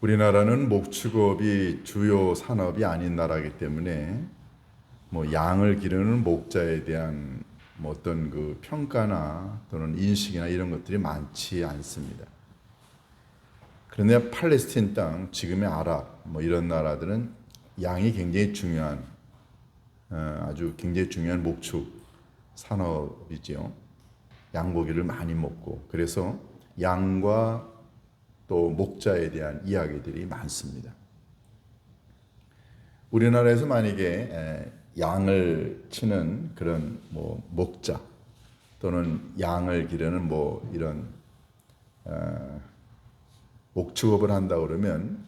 우리나라는 목축업이 주요 산업이 아닌 나라이기 때문에 양을 기르는 목자에 대한 어떤 그 평가나 또는 인식이나 이런 것들이 많지 않습니다. 그런데 팔레스틴 땅, 지금의 아랍 이런 나라들은 양이 굉장히 중요한 아주 굉장히 중요한 목축 산업이지요. 양고기를 많이 먹고 그래서 양과 또 목자에 대한 이야기들이 많습니다. 우리나라에서 만약에 양을 치는 그런 목자 또는 양을 기르는 이런 목축업을 한다 그러면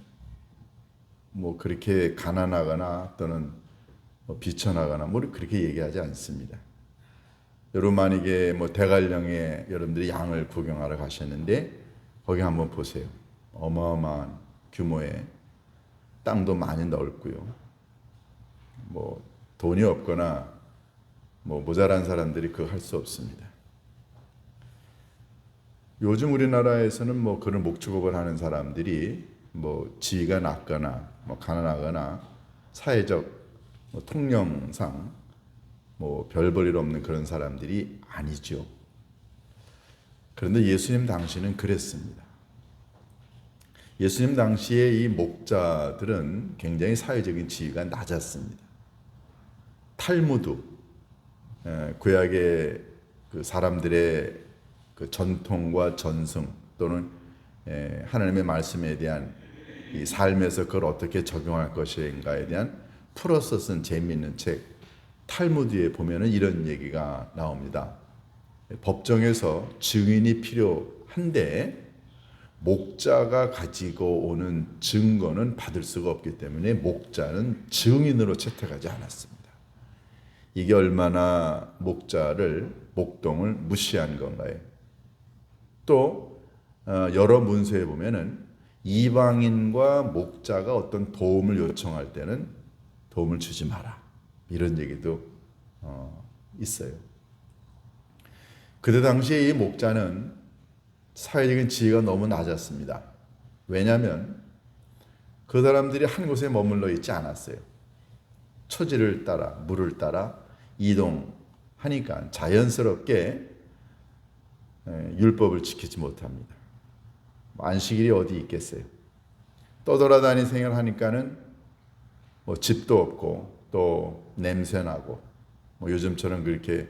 그렇게 가난하거나 또는 비천하거나 그렇게 얘기하지 않습니다. 여러분 만약에 대관령에 여러분들이 양을 구경하러 가셨는데 거기 한번 보세요. 어마어마한 규모의 땅도 많이 넓고요. 돈이 없거나 모자란 사람들이 그거 할 수 없습니다. 요즘 우리나라에서는 그런 목축업을 하는 사람들이 지위가 낮거나 가난하거나 사회적 통념상 별 볼 일 없는 그런 사람들이 아니죠. 그런데 예수님 당시는 그랬습니다. 예수님 당시에 이 목자들은 굉장히 사회적인 지위가 낮았습니다. 탈무드, 구약의 그 사람들의 그 전통과 전승 또는 하나님의 말씀에 대한 이 삶에서 그걸 어떻게 적용할 것인가에 대한 풀어서 쓴 재미있는 책 탈무드에 보면은 이런 얘기가 나옵니다. 법정에서 증인이 필요한데 목자가 가지고 오는 증거는 받을 수가 없기 때문에 목자는 증인으로 채택하지 않았습니다. 이게 얼마나 목동을 무시한 건가요? 또 여러 문서에 보면은 이방인과 목자가 어떤 도움을 요청할 때는 도움을 주지 마라 이런 얘기도 있어요. 그때 당시에 이 목자는 사회적인 지위가 너무 낮았습니다. 왜냐하면 그 사람들이 한 곳에 머물러 있지 않았어요. 초지를 따라 물을 따라 이동하니까 자연스럽게 율법을 지키지 못합니다. 안식일이 어디 있겠어요. 떠돌아다니 생활하니까는 집도 없고 또 냄새나고 요즘처럼 그렇게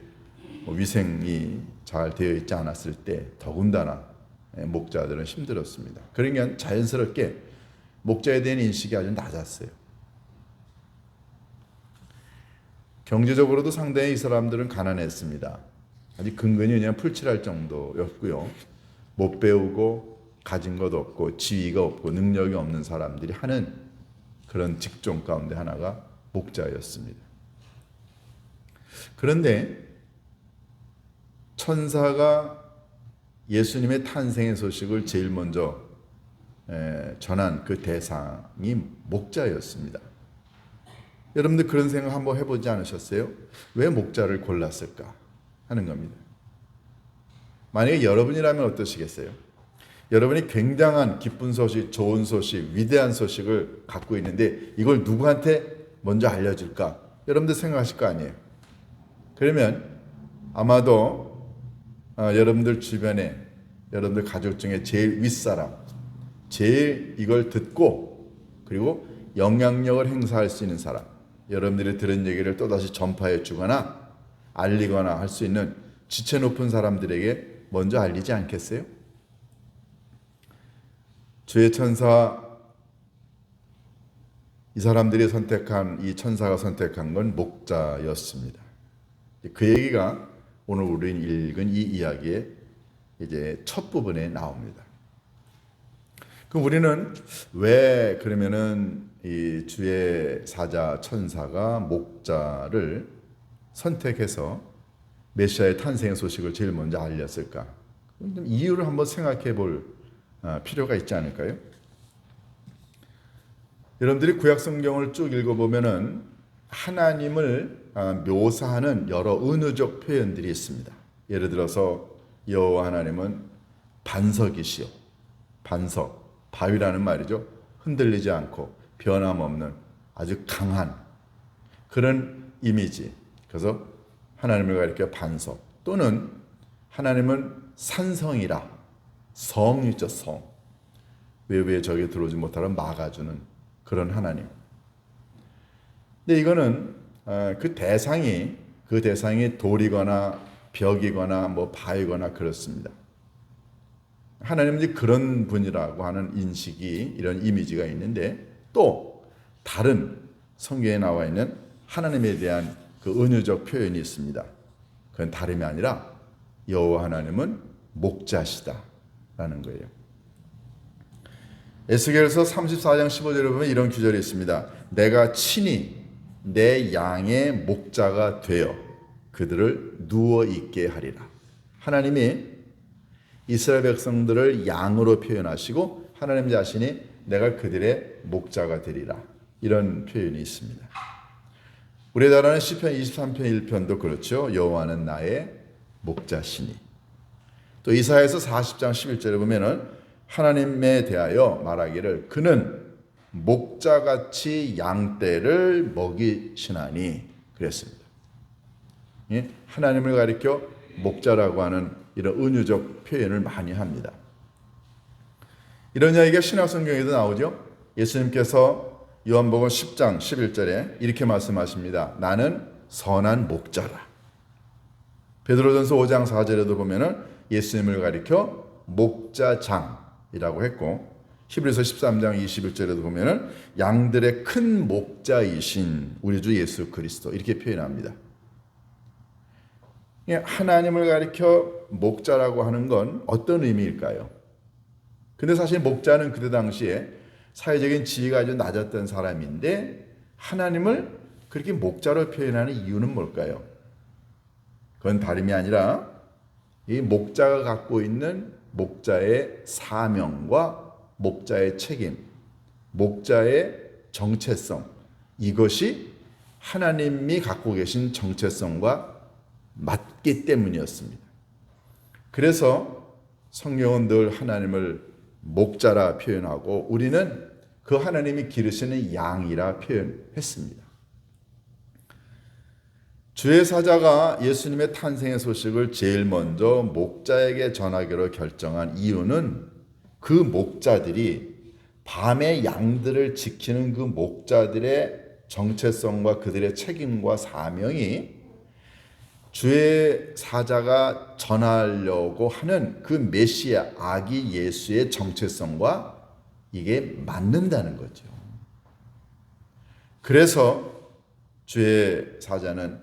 위생이 잘 되어 있지 않았을 때 더군다나 목자들은 힘들었습니다. 그러니까 자연스럽게 목자에 대한 인식이 아주 낮았어요. 경제적으로도 상당히 이 사람들은 가난했습니다. 아직 근근히 그냥 풀칠할 정도였고요. 못 배우고 가진 것 없고 지위가 없고 능력이 없는 사람들이 하는 그런 직종 가운데 하나가 목자였습니다. 그런데 천사가 예수님의 탄생의 소식을 제일 먼저 전한 그 대상이 목자였습니다. 여러분들 그런 생각 한번 해보지 않으셨어요? 왜 목자를 골랐을까 하는 겁니다. 만약에 여러분이라면 어떠시겠어요? 여러분이 굉장한 기쁜 소식, 좋은 소식, 위대한 소식을 갖고 있는데 이걸 누구한테 먼저 알려줄까? 여러분들 생각하실 거 아니에요? 그러면 아마도 여러분들 주변에 여러분들 가족 중에 제일 윗사람, 제일 이걸 듣고 그리고 영향력을 행사할 수 있는 사람, 여러분들이 들은 얘기를 또다시 전파해 주거나 알리거나 할 수 있는 지체 높은 사람들에게 먼저 알리지 않겠어요? 주의 천사, 이 사람들이 선택한 이 천사가 선택한 건 목자였습니다. 그 얘기가 오늘 우리는 읽은 이 이야기의 이제 첫 부분에 나옵니다. 그럼 우리는 왜 그러면은 이 주의 사자 천사가 목자를 선택해서 메시아의 탄생의 소식을 제일 먼저 알렸을까? 이유를 한번 생각해 볼 필요가 있지 않을까요? 여러분들이 구약 성경을 쭉 읽어보면은 하나님을 묘사하는 여러 은유적 표현들이 있습니다. 예를 들어서 여호와 하나님은 반석이시요. 반석, 바위라는 말이죠. 흔들리지 않고 변함없는 아주 강한 그런 이미지. 그래서 하나님을 가리켜 반석 또는 하나님은 산성이라 성 있죠, 성. 외부에 적이 들어오지 못하도록 막아주는 그런 하나님. 근데 이거는 그 대상이 돌이거나 벽이거나 뭐 바위거나 그렇습니다. 하나님은 이제 그런 분이라고 하는 인식이 이런 이미지가 있는데 또 다른 성경에 나와 있는 하나님에 대한 그 은유적 표현이 있습니다. 그건 다름이 아니라 여호와 하나님은 목자시다라는 거예요. 에스겔서 34장 15절에 보면 이런 구절이 있습니다. 내가 친히 내 양의 목자가 되어 그들을 누워 있게 하리라. 하나님이 이스라엘 백성들을 양으로 표현하시고 하나님 자신이 내가 그들의 목자가 되리라. 이런 표현이 있습니다. 우리나라는 시편 23편 1편도 그렇죠. 여호와는 나의 목자시니. 또 이사야서 40장 11절에 보면은 하나님에 대하여 말하기를 그는 목자같이 양떼를 먹이시나니 그랬습니다. 예? 하나님을 가리켜 목자라고 하는 이런 은유적 표현을 많이 합니다. 이런 이야기가 신약성경에도 나오죠. 예수님께서 요한복음 10장 11절에 이렇게 말씀하십니다. 나는 선한 목자라. 베드로전서 5장 4절에도 보면은 예수님을 가리켜 목자장이라고 했고 히브리서 13장 21절에도 보면은 양들의 큰 목자이신 우리 주 예수 그리스도 이렇게 표현합니다. 하나님을 가리켜 목자라고 하는 건 어떤 의미일까요? 근데 사실 목자는 그때 당시에 사회적인 지위가 아주 낮았던 사람인데 하나님을 그렇게 목자로 표현하는 이유는 뭘까요? 그건 다름이 아니라 이 목자가 갖고 있는 목자의 사명과 목자의 책임, 목자의 정체성 이것이 하나님이 갖고 계신 정체성과 맞기 때문이었습니다. 그래서 성경은 늘 하나님을 목자라 표현하고 우리는 그 하나님이 기르시는 양이라 표현했습니다. 주의 사자가 예수님의 탄생의 소식을 제일 먼저 목자에게 전하기로 결정한 이유는 그 목자들이 밤에 양들을 지키는 그 목자들의 정체성과 그들의 책임과 사명이 주의 사자가 전하려고 하는 그 메시아 아기 예수의 정체성과 이게 맞는다는 거죠. 그래서 주의 사자는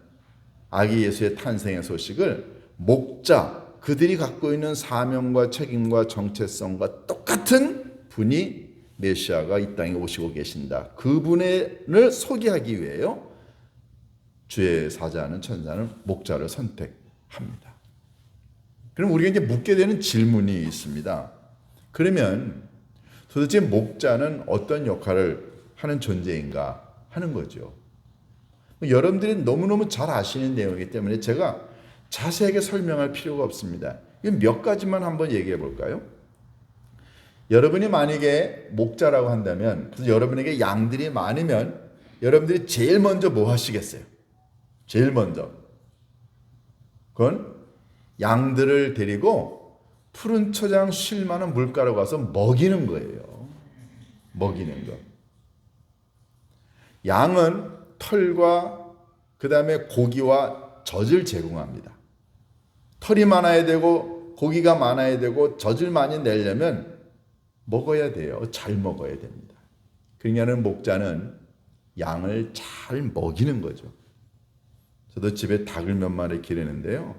아기 예수의 탄생의 소식을 목자, 그들이 갖고 있는 사명과 책임과 정체성과 똑같은 분이 메시아가 이 땅에 오시고 계신다. 그분을 소개하기 위해요. 주의 사자는 천사는 목자를 선택합니다. 그럼 우리가 이제 묻게 되는 질문이 있습니다. 그러면 도대체 목자는 어떤 역할을 하는 존재인가 하는 거죠. 여러분들이 너무너무 잘 아시는 내용이기 때문에 제가 자세하게 설명할 필요가 없습니다. 몇 가지만 한번 얘기해 볼까요? 여러분이 만약에 목자라고 한다면, 그래서 여러분에게 양들이 많으면 여러분들이 제일 먼저 뭐 하시겠어요? 제일 먼저 그건 양들을 데리고 푸른 초장 쉴 만한 물가로 가서 먹이는 거예요. 먹이는 거. 양은 털과 그 다음에 고기와 젖을 제공합니다. 털이 많아야 되고 고기가 많아야 되고 젖을 많이 내려면 먹어야 돼요. 잘 먹어야 됩니다. 그러냐는 목자는 양을 잘 먹이는 거죠. 저도 집에 닭을 몇 마리 기르는데요.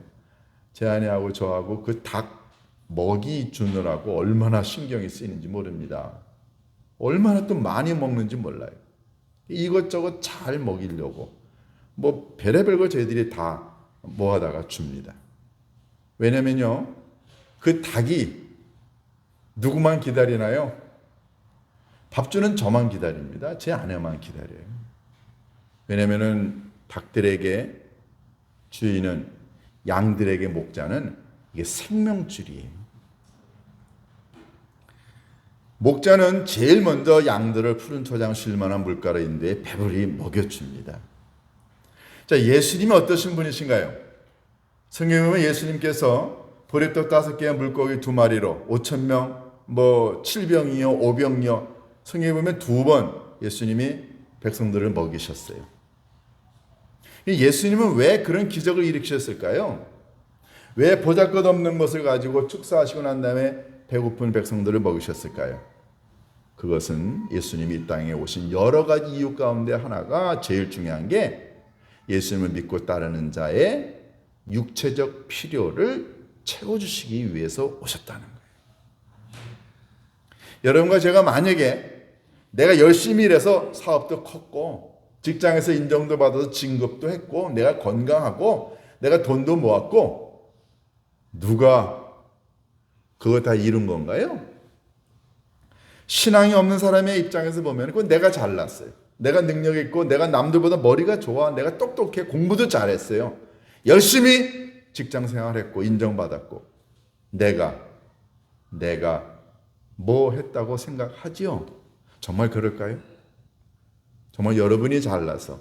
제 아내하고 저하고 그 닭 먹이 주느라고 얼마나 신경이 쓰이는지 모릅니다. 얼마나 또 많이 먹는지 몰라요. 이것저것 잘 먹이려고 뭐 별의별 거 저희들이 다 모아다가 줍니다. 왜냐면요, 그 닭이 누구만 기다리나요? 밥 주는 저만 기다립니다. 제 아내만 기다려요. 왜냐면은 닭들에게 주인은 양들에게 목자는 이게 생명줄이에요. 목자는 제일 먼저 양들을 푸른 초장 쉴 만한 물가로 인도해 배불리 먹여줍니다. 자, 예수님이 어떠신 분이신가요? 성경에 보면 예수님께서 보리떡 5개와 물고기 2마리로 5,000명, 7병이요, 5병이요. 성경에 보면 2번 예수님이 백성들을 먹이셨어요. 예수님은 왜 그런 기적을 일으키셨을까요? 왜 보잘것없는 것을 가지고 축사하시고 난 다음에 배고픈 백성들을 먹이셨을까요? 그것은 예수님이 이 땅에 오신 여러 가지 이유 가운데 하나가 제일 중요한 게 예수님을 믿고 따르는 자의 육체적 필요를 채워주시기 위해서 오셨다는 거예요. 여러분과 제가 만약에 내가 열심히 일해서 사업도 컸고 직장에서 인정도 받아서 진급도 했고 내가 건강하고 내가 돈도 모았고 누가 그거 다 이룬 건가요? 신앙이 없는 사람의 입장에서 보면 그건 내가 잘났어요. 내가 능력 있고 내가 남들보다 머리가 좋아. 내가 똑똑해. 공부도 잘했어요. 열심히 직장 생활했고 인정받았고 내가 뭐 했다고 생각하지요? 정말 그럴까요? 정말 여러분이 잘나서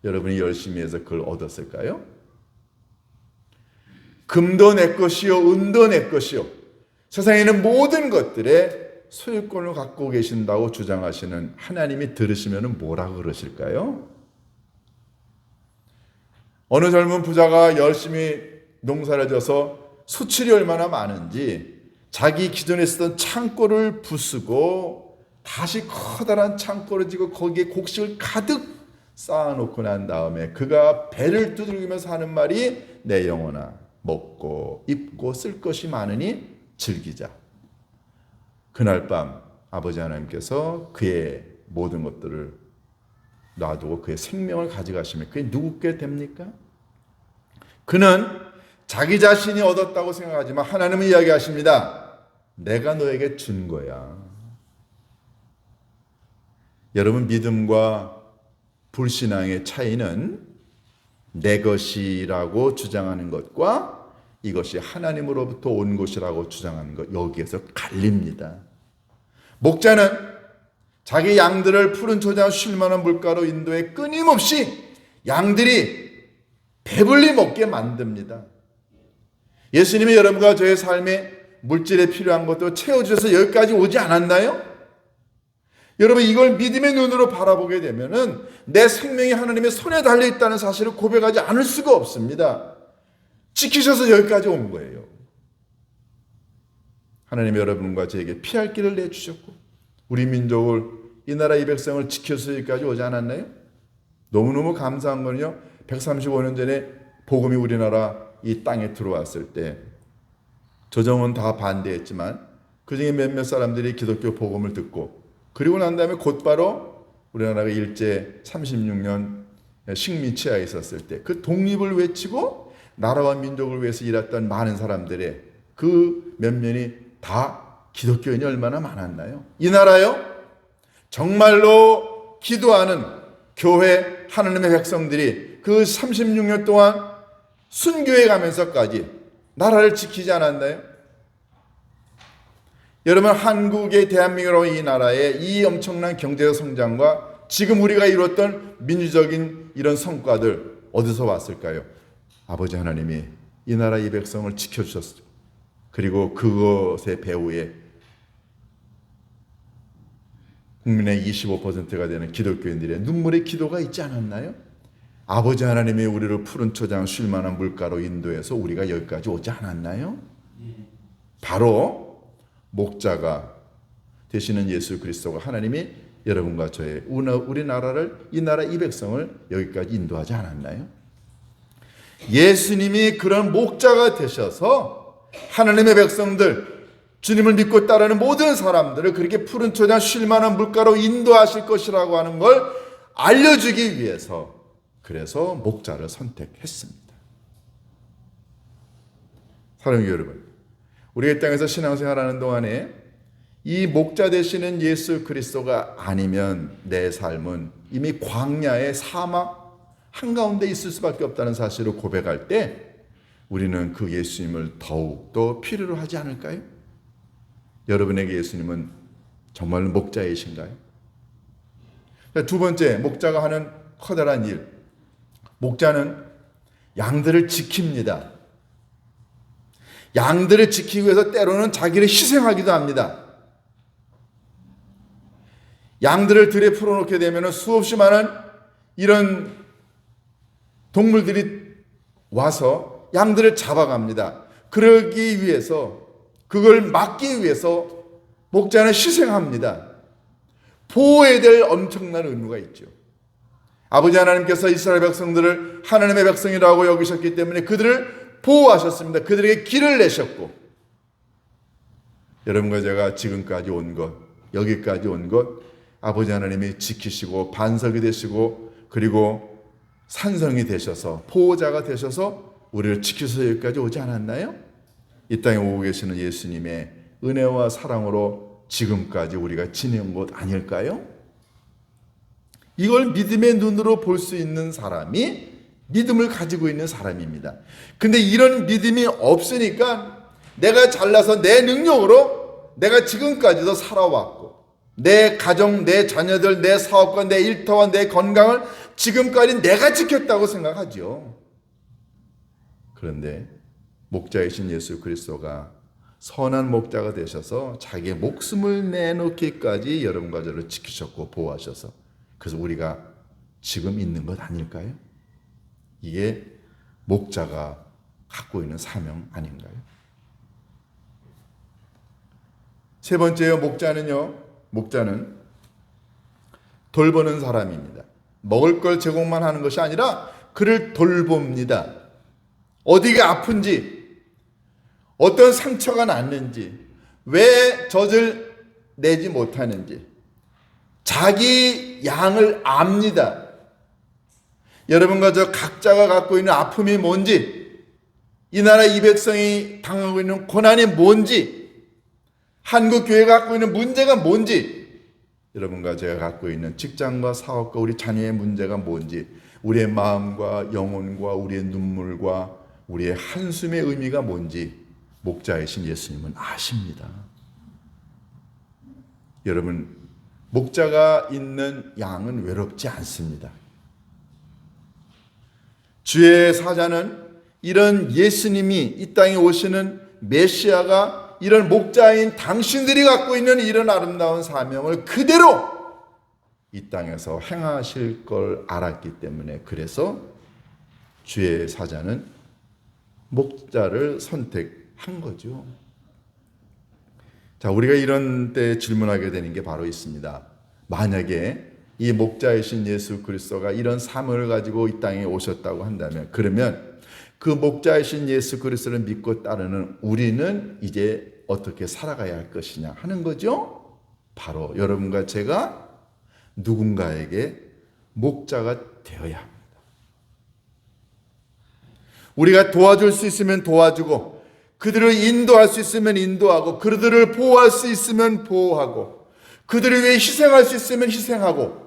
여러분이 열심히 해서 그걸 얻었을까요? 금도 내 것이요 은도 내 것이요 세상에 있는 모든 것들에 소유권을 갖고 계신다고 주장하시는 하나님이 들으시면 뭐라고 그러실까요? 어느 젊은 부자가 열심히 농사를 져서 수출이 얼마나 많은지 자기 기존에 쓰던 창고를 부수고 다시 커다란 창고를 지고 거기에 곡식을 가득 쌓아놓고 난 다음에 그가 배를 두들기면서 하는 말이 내 영혼아 먹고 입고 쓸 것이 많으니 즐기자. 그날 밤 아버지 하나님께서 그의 모든 것들을 놔두고 그의 생명을 가져가시면 그게 누구께 됩니까? 그는 자기 자신이 얻었다고 생각하지만 하나님은 이야기하십니다. 내가 너에게 준 거야. 여러분 믿음과 불신앙의 차이는 내 것이라고 주장하는 것과 이것이 하나님으로부터 온 것이라고 주장하는 것 여기에서 갈립니다. 목자는 자기 양들을 푸른 초장 쉴 만한 물가로 인도해 끊임없이 양들이 배불리 먹게 만듭니다. 예수님이 여러분과 저의 삶에 물질에 필요한 것도 채워주셔서 여기까지 오지 않았나요? 여러분 이걸 믿음의 눈으로 바라보게 되면은 내 생명이 하나님의 손에 달려있다는 사실을 고백하지 않을 수가 없습니다. 지키셔서 여기까지 온 거예요. 하나님이 여러분과 저에게 피할 길을 내주셨고 우리 민족을 이 나라 이 백성을 지켜서 여기까지 오지 않았나요? 너무너무 감사한 거는요. 135년 전에 복음이 우리나라 이 땅에 들어왔을 때 조정은 다 반대했지만 그중에 몇몇 사람들이 기독교 복음을 듣고 그리고 난 다음에 곧바로 우리나라가 일제 36년 식민 치하에 있었을 때 그 독립을 외치고 나라와 민족을 위해서 일했던 많은 사람들의 그 몇몇이 다 기독교인이 얼마나 많았나요? 이 나라요? 정말로 기도하는 교회 하나님의 백성들이 그 36년 동안 순교해 가면서까지 나라를 지키지 않았나요? 여러분 한국의 대한민국으로 이 나라의 이 엄청난 경제적 성장과 지금 우리가 이뤘던 민주적인 이런 성과들 어디서 왔을까요? 아버지 하나님이 이 나라 이 백성을 지켜주셨죠. 그리고 그것의 배후에 국민의 25%가 되는 기독교인들의 눈물의 기도가 있지 않았나요? 아버지 하나님이 우리를 푸른 초장 쉴 만한 물가로 인도해서 우리가 여기까지 오지 않았나요? 바로 목자가 되시는 예수 그리스도가 하나님이 여러분과 저의 우리나라를 이 나라 이 백성을 여기까지 인도하지 않았나요? 예수님이 그런 목자가 되셔서 하나님의 백성들 주님을 믿고 따르는 모든 사람들을 그렇게 푸른 초장 쉴 만한 물가로 인도하실 것이라고 하는 걸 알려주기 위해서 그래서 목자를 선택했습니다. 사랑하는 여러분, 우리가 이 땅에서 신앙생활하는 동안에 이 목자 되시는 예수 그리스도가 아니면 내 삶은 이미 광야의 사막 한가운데 있을 수밖에 없다는 사실을 고백할 때 우리는 그 예수님을 더욱더 필요로 하지 않을까요? 여러분에게 예수님은 정말 목자이신가요? 두 번째, 목자가 하는 커다란 일. 목자는 양들을 지킵니다. 양들을 지키기 위해서 때로는 자기를 희생하기도 합니다. 양들을 들에 풀어놓게 되면 수없이 많은 이런 동물들이 와서 양들을 잡아갑니다. 그러기 위해서, 그걸 막기 위해서 목자는 희생합니다. 보호해야 될 엄청난 의무가 있죠. 아버지 하나님께서 이스라엘 백성들을 하나님의 백성이라고 여기셨기 때문에 그들을 보호하셨습니다. 그들에게 길을 내셨고, 여러분과 제가 지금까지 온 것, 여기까지 온 것, 아버지 하나님이 지키시고 반석이 되시고 그리고 산성이 되셔서 보호자가 되셔서 우리를 지키셔서 여기까지 오지 않았나요? 이 땅에 오고 계시는 예수님의 은혜와 사랑으로 지금까지 우리가 지내온 것 아닐까요? 이걸 믿음의 눈으로 볼 수 있는 사람이 믿음을 가지고 있는 사람입니다. 근데 이런 믿음이 없으니까 내가 잘나서 내 능력으로 내가 지금까지도 살아왔고, 내 가정, 내 자녀들, 내 사업과 내 일터와 내 건강을 지금까지 내가 지켰다고 생각하죠. 그런데 목자이신 예수 그리스도가 선한 목자가 되셔서 자기의 목숨을 내놓기까지 여러분과 저를 지키셨고 보호하셔서, 그래서 우리가 지금 있는 것 아닐까요? 이게 목자가 갖고 있는 사명 아닌가요? 세 번째요, 목자는 돌보는 사람입니다. 먹을 걸 제공만 하는 것이 아니라 그를 돌봅니다. 어디가 아픈지, 어떤 상처가 났는지, 왜 젖을 내지 못하는지 자기 양을 압니다. 여러분과 저 각자가 갖고 있는 아픔이 뭔지, 이 나라 이 백성이 당하고 있는 고난이 뭔지, 한국 교회가 갖고 있는 문제가 뭔지, 여러분과 제가 갖고 있는 직장과 사업과 우리 자녀의 문제가 뭔지, 우리의 마음과 영혼과 우리의 눈물과 우리의 한숨의 의미가 뭔지 목자이신 예수님은 아십니다. 여러분, 목자가 있는 양은 외롭지 않습니다. 주의 사자는 이런 예수님이 이 땅에 오시는 메시아가 이런 목자인 당신들이 갖고 있는 이런 아름다운 사명을 그대로 이 땅에서 행하실 걸 알았기 때문에, 그래서 주의 사자는 목자를 선택한 거죠. 자, 우리가 이런 때 질문하게 되는 게 바로 있습니다. 만약에 이 목자이신 예수 그리스도가 이런 사명을 가지고 이 땅에 오셨다고 한다면, 그러면 그 목자이신 예수 그리스도를 믿고 따르는 우리는 이제 어떻게 살아가야 할 것이냐 하는 거죠. 바로 여러분과 제가 누군가에게 목자가 되어야 합니다. 우리가 도와줄 수 있으면 도와주고, 그들을 인도할 수 있으면 인도하고, 그들을 보호할 수 있으면 보호하고, 그들을 위해 희생할 수 있으면 희생하고,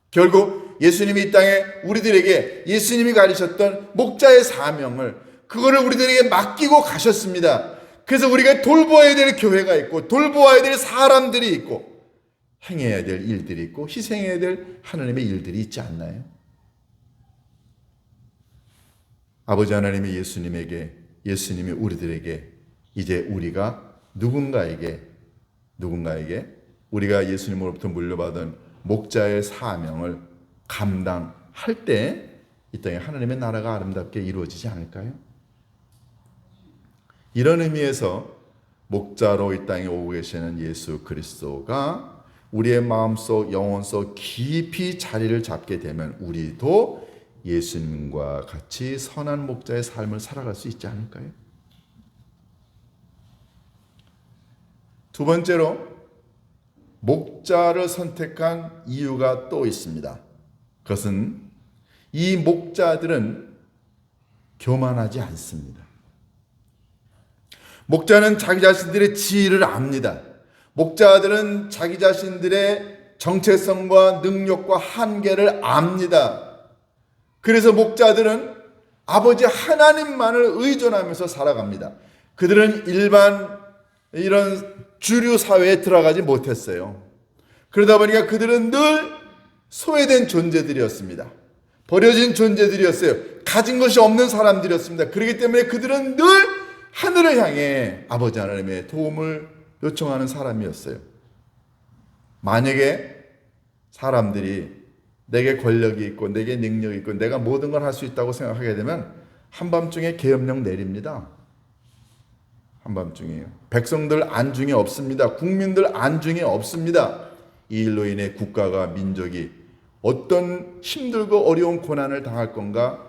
결국 예수님이 이 땅에 우리들에게 예수님이 가르쳤던 목자의 사명을, 그거를 우리들에게 맡기고 가셨습니다. 그래서 우리가 돌보아야 될 교회가 있고, 돌보아야 될 사람들이 있고, 행해야 될 일들이 있고, 희생해야 될 하나님의 일들이 있지 않나요? 아버지 하나님의 예수님이 우리들에게 이제 우리가 누군가에게 우리가 예수님으로부터 물려받은 목자의 사명을 감당할 때 이 땅에 하나님의 나라가 아름답게 이루어지지 않을까요? 이런 의미에서 목자로 이 땅에 오고 계시는 예수 그리스도가 우리의 마음속, 영혼속 깊이 자리를 잡게 되면 우리도 예수님과 같이 선한 목자의 삶을 살아갈 수 있지 않을까요? 두 번째로 목자를 선택한 이유가 또 있습니다. 그것은 이 목자들은 교만하지 않습니다. 목자는 자기 자신들의 지위를 압니다. 목자들은 자기 자신들의 정체성과 능력과 한계를 압니다. 그래서 목자들은 아버지 하나님만을 의존하면서 살아갑니다. 그들은 일반 이런 주류 사회에 들어가지 못했어요. 그러다 보니까 그들은 늘 소외된 존재들이었습니다. 버려진 존재들이었어요. 가진 것이 없는 사람들이었습니다. 그렇기 때문에 그들은 늘 하늘을 향해 아버지 하나님의 도움을 요청하는 사람이었어요. 만약에 사람들이 내게 권력이 있고 내게 능력이 있고 내가 모든 걸 할 수 있다고 생각하게 되면 한밤중에 계엄령 내립니다. 한밤중에요. 백성들 안중에 없습니다. 국민들 안중에 없습니다. 이 일로 인해 국가가 민족이 어떤 힘들고 어려운 고난을 당할 건가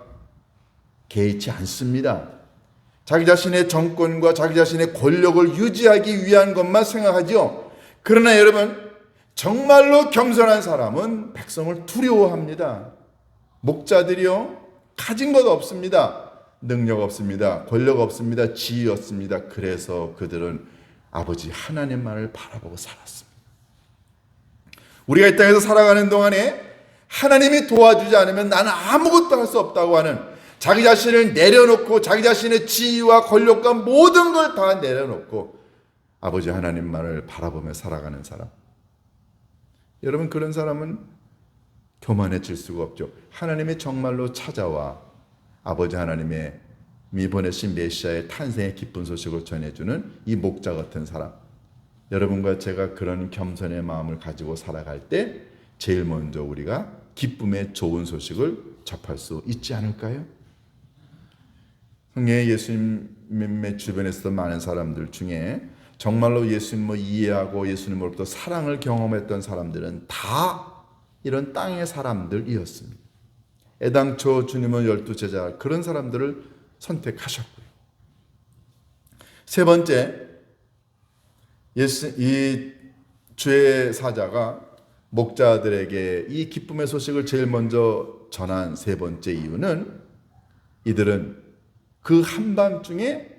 개의치 않습니다. 자기 자신의 정권과 자기 자신의 권력을 유지하기 위한 것만 생각하죠. 그러나 여러분, 정말로 겸손한 사람은 백성을 두려워합니다. 목자들이요, 가진 것 없습니다. 능력 없습니다. 권력 없습니다. 지위 없습니다. 그래서 그들은 아버지 하나님만을 바라보고 살았습니다. 우리가 이 땅에서 살아가는 동안에 하나님이 도와주지 않으면 나는 아무것도 할 수 없다고 하는, 자기 자신을 내려놓고 자기 자신의 지위와 권력과 모든 걸 다 내려놓고 아버지 하나님만을 바라보며 살아가는 사람, 여러분, 그런 사람은 교만해질 수가 없죠. 하나님이 정말로 찾아와 아버지 하나님의 보내신 메시아의 탄생의 기쁜 소식을 전해주는 이 목자 같은 사람, 여러분과 제가 그런 겸손의 마음을 가지고 살아갈 때 제일 먼저 우리가 기쁨의 좋은 소식을 접할 수 있지 않을까요? 성경에 예수님의 주변에서 많은 사람들 중에 정말로 예수님을 이해하고 예수님으로부터 사랑을 경험했던 사람들은 다 이런 땅의 사람들이었습니다. 애당초 주님은 12제자 그런 사람들을 선택하셨고요. 세 번째, 이 주의 사자가 목자들에게 이 기쁨의 소식을 제일 먼저 전한 세 번째 이유는, 이들은 그 한밤중에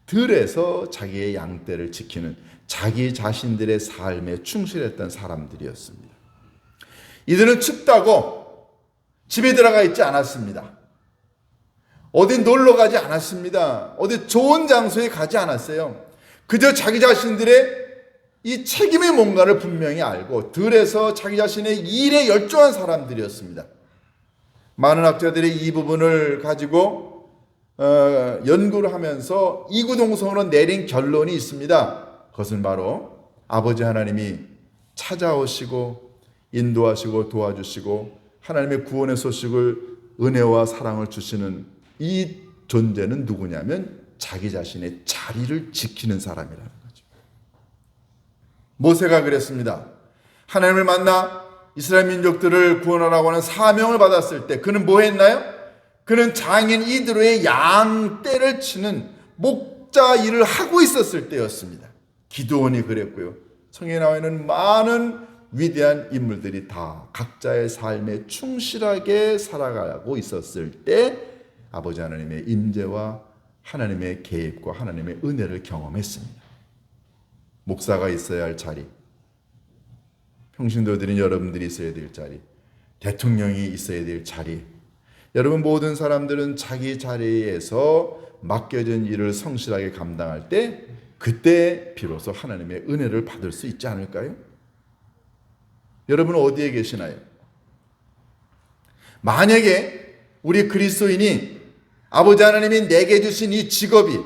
들에서 자기의 양떼를 지키는 자기 자신들의 삶에 충실했던 사람들이었습니다. 이들은 춥다고 집에 들어가 있지 않았습니다. 어디 놀러 가지 않았습니다. 어디 좋은 장소에 가지 않았어요. 그저 자기 자신들의 이 책임의 뭔가를 분명히 알고 들에서 자기 자신의 일에 열중한 사람들이었습니다. 많은 학자들이 이 부분을 가지고 연구를 하면서 이구동성으로 내린 결론이 있습니다. 그것은 바로 아버지 하나님이 찾아오시고 인도하시고 도와주시고 하나님의 구원의 소식을, 은혜와 사랑을 주시는 이 존재는 누구냐면 자기 자신의 자리를 지키는 사람이라는 거죠. 모세가 그랬습니다. 하나님을 만나 이스라엘 민족들을 구원하라고 하는 사명을 받았을 때 그는 뭐 했나요? 그는 장인 이드로의 양떼를 치는 목자 일을 하고 있었을 때였습니다. 기드온이 그랬고요. 성경에 나와 있는 많은 위대한 인물들이 다 각자의 삶에 충실하게 살아가고 있었을 때 아버지 하나님의 임재와 하나님의 계획과 하나님의 은혜를 경험했습니다. 목사가 있어야 할 자리, 평신도들인 여러분들이 있어야 될 자리, 대통령이 있어야 될 자리, 여러분 모든 사람들은 자기 자리에서 맡겨진 일을 성실하게 감당할 때 그때 비로소 하나님의 은혜를 받을 수 있지 않을까요? 여러분 어디에 계시나요? 만약에 우리 그리스도인이 아버지 하나님이 내게 주신 이 직업이,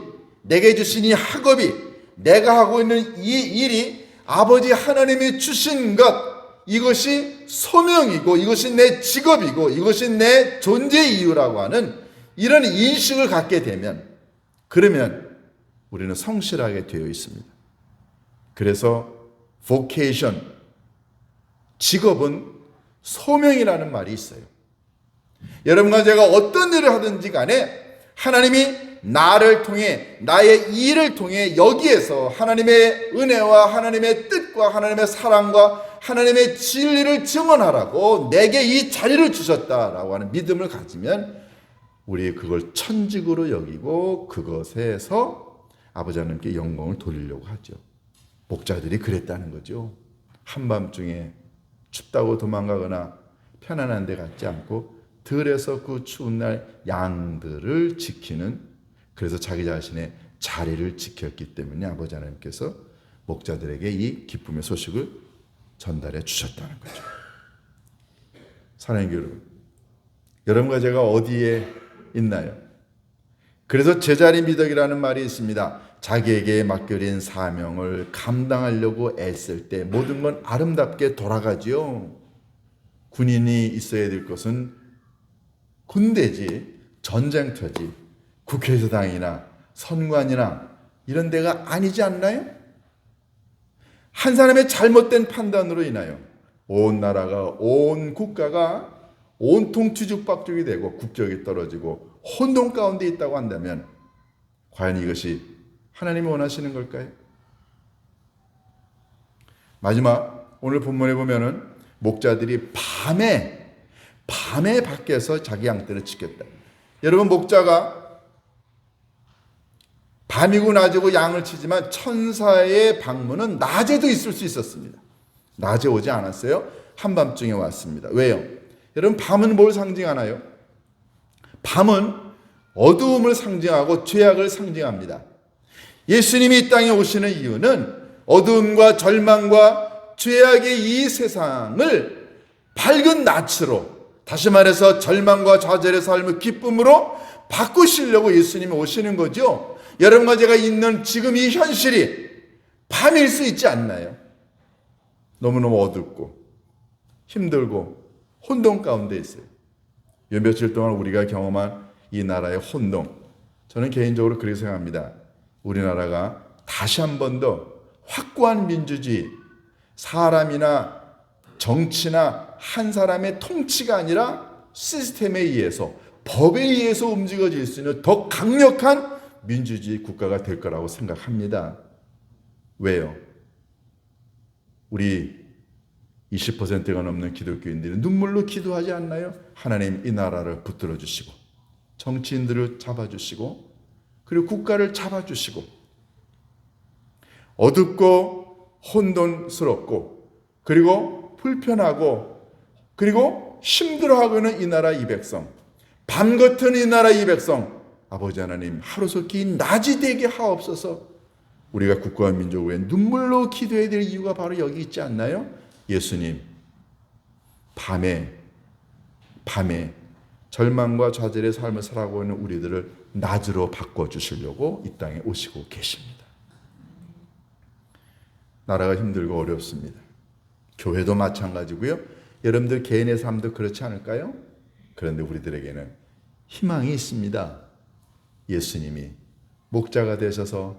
내게 주신 이 학업이, 내가 하고 있는 이 일이 아버지 하나님이 주신 것, 이것이 소명이고 이것이 내 직업이고 이것이 내 존재 이유라고 하는 이런 인식을 갖게 되면, 그러면 우리는 성실하게 되어 있습니다. 그래서 vocation, 직업은 소명이라는 말이 있어요. 여러분과 제가 어떤 일을 하든지 간에 하나님이 나를 통해, 나의 일을 통해 여기에서 하나님의 은혜와 하나님의 뜻과 하나님의 사랑과 하나님의 진리를 증언하라고 내게 이 자리를 주셨다라고 하는 믿음을 가지면 우리 그걸 천직으로 여기고 그것에서 아버지 하나님께 영광을 돌리려고 하죠. 목자들이 그랬다는 거죠. 한밤중에 춥다고 도망가거나 편안한 데 갔지 않고 들에서 그 추운 날 양들을 지키는, 그래서 자기 자신의 자리를 지켰기 때문에 아버지 하나님께서 목자들에게 이 기쁨의 소식을 전달해 주셨다는 거죠. 사랑하는 여러분, 여러분과 제가 어디에 있나요? 그래서 제자리 미덕이라는 말이 있습니다. 자기에게 맡겨진 사명을 감당하려고 애쓸 때 모든 건 아름답게 돌아가지요. 군인이 있어야 될 것은 군대지, 전쟁터지, 국회의사당이나 선관이나 이런 데가 아니지 않나요? 한 사람의 잘못된 판단으로 인하여 온 나라가, 온 국가가 온통 뒤죽박죽이 되고 국격이 떨어지고 혼돈 가운데 있다고 한다면 과연 이것이 하나님이 원하시는 걸까요? 마지막 오늘 본문에 보면은 목자들이 밤에 밖에서 자기 양떼를 지켰다. 여러분, 목자가 밤이고 낮이고 양을 치지만 천사의 방문은 낮에도 있을 수 있었습니다. 낮에 오지 않았어요. 한밤중에 왔습니다. 왜요? 여러분, 밤은 뭘 상징하나요? 밤은 어두움을 상징하고 죄악을 상징합니다. 예수님이 이 땅에 오시는 이유는 어두움과 절망과 죄악의 이 세상을 밝은 낯으로, 다시 말해서 절망과 좌절의 삶을 기쁨으로 바꾸시려고 예수님이 오시는 거죠. 여러분과 제가 있는 지금 이 현실이 밤일 수 있지 않나요? 너무너무 어둡고 힘들고 혼돈 가운데 있어요. 요 며칠 동안 우리가 경험한 이 나라의 혼동, 저는 개인적으로 그렇게 생각합니다. 우리나라가 다시 한 번 더 확고한 민주주의, 사람이나 정치나 한 사람의 통치가 아니라 시스템에 의해서, 법에 의해서 움직여질 수 있는 더 강력한 민주주의 국가가 될 거라고 생각합니다. 왜요? 우리 20%가 넘는 기독교인들이 눈물로 기도하지 않나요? 하나님, 이 나라를 붙들어 주시고 정치인들을 잡아주시고 그리고 국가를 잡아주시고 어둡고 혼돈스럽고 그리고 불편하고 그리고 힘들어하고 있는 이 나라 이 백성, 밤 같은 이 나라 이 백성, 아버지 하나님, 하루속히 낮이 되게 하옵소서. 우리가 국가와 민족을 위해 눈물로 기도해야 될 이유가 바로 여기 있지 않나요? 예수님, 밤에 절망과 좌절의 삶을 살아가고 있는 우리들을 낮으로 바꿔주시려고 이 땅에 오시고 계십니다. 나라가 힘들고 어렵습니다. 교회도 마찬가지고요. 여러분들 개인의 삶도 그렇지 않을까요? 그런데 우리들에게는 희망이 있습니다. 예수님이 목자가 되셔서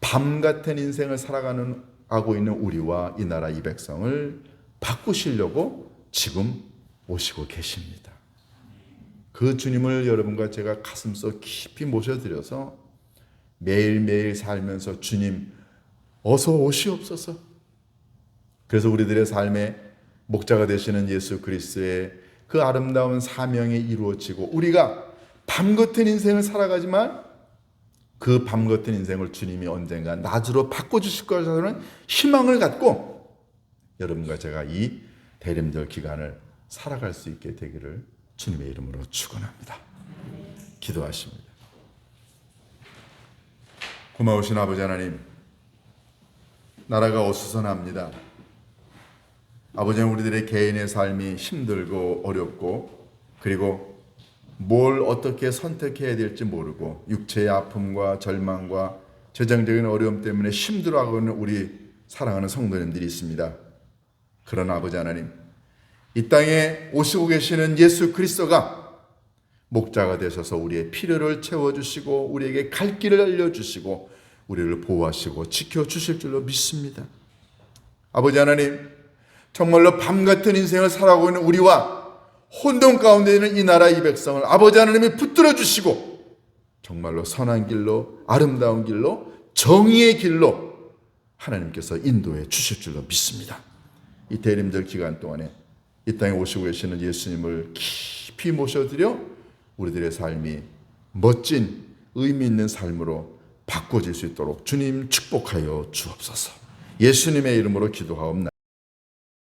밤 같은 인생을 살아가고 있는 우리와 이 나라 이 백성을 바꾸시려고 지금 오시고 계십니다. 그 주님을 여러분과 제가 가슴속 깊이 모셔드려서 매일매일 살면서 주님 어서 오시옵소서. 그래서 우리들의 삶에 목자가 되시는 예수 그리스도의 그 아름다운 사명이 이루어지고 우리가 밤 같은 인생을 살아가지만 그 밤 같은 인생을 주님이 언젠가 낮으로 바꿔주실 거라는 희망을 갖고 여러분과 제가 이 대림절 기간을 살아갈 수 있게 되기를 주님의 이름으로 축원합니다. 기도하십니다. 고마우신 아버지 하나님, 나라가 어수선합니다. 아버지는 우리들의 개인의 삶이 힘들고 어렵고 그리고 뭘 어떻게 선택해야 될지 모르고 육체의 아픔과 절망과 재정적인 어려움 때문에 힘들어하고 있는 우리 사랑하는 성도님들이 있습니다. 그러나 아버지 하나님, 이 땅에 오시고 계시는 예수 그리스도가 목자가 되셔서 우리의 필요를 채워주시고 우리에게 갈 길을 알려주시고 우리를 보호하시고 지켜주실 줄로 믿습니다. 아버지 하나님, 정말로 밤 같은 인생을 살아가고 있는 우리와 혼돈 가운데 있는 이 나라 이 백성을 아버지 하나님이 붙들어 주시고 정말로 선한 길로, 아름다운 길로, 정의의 길로 하나님께서 인도해 주실 줄로 믿습니다. 이 대림절 기간 동안에 이 땅에 오시고 계시는 예수님을 깊이 모셔드려 우리들의 삶이 멋진 의미 있는 삶으로 바꿔질 수 있도록 주님 축복하여 주옵소서. 예수님의 이름으로 기도하옵나이다.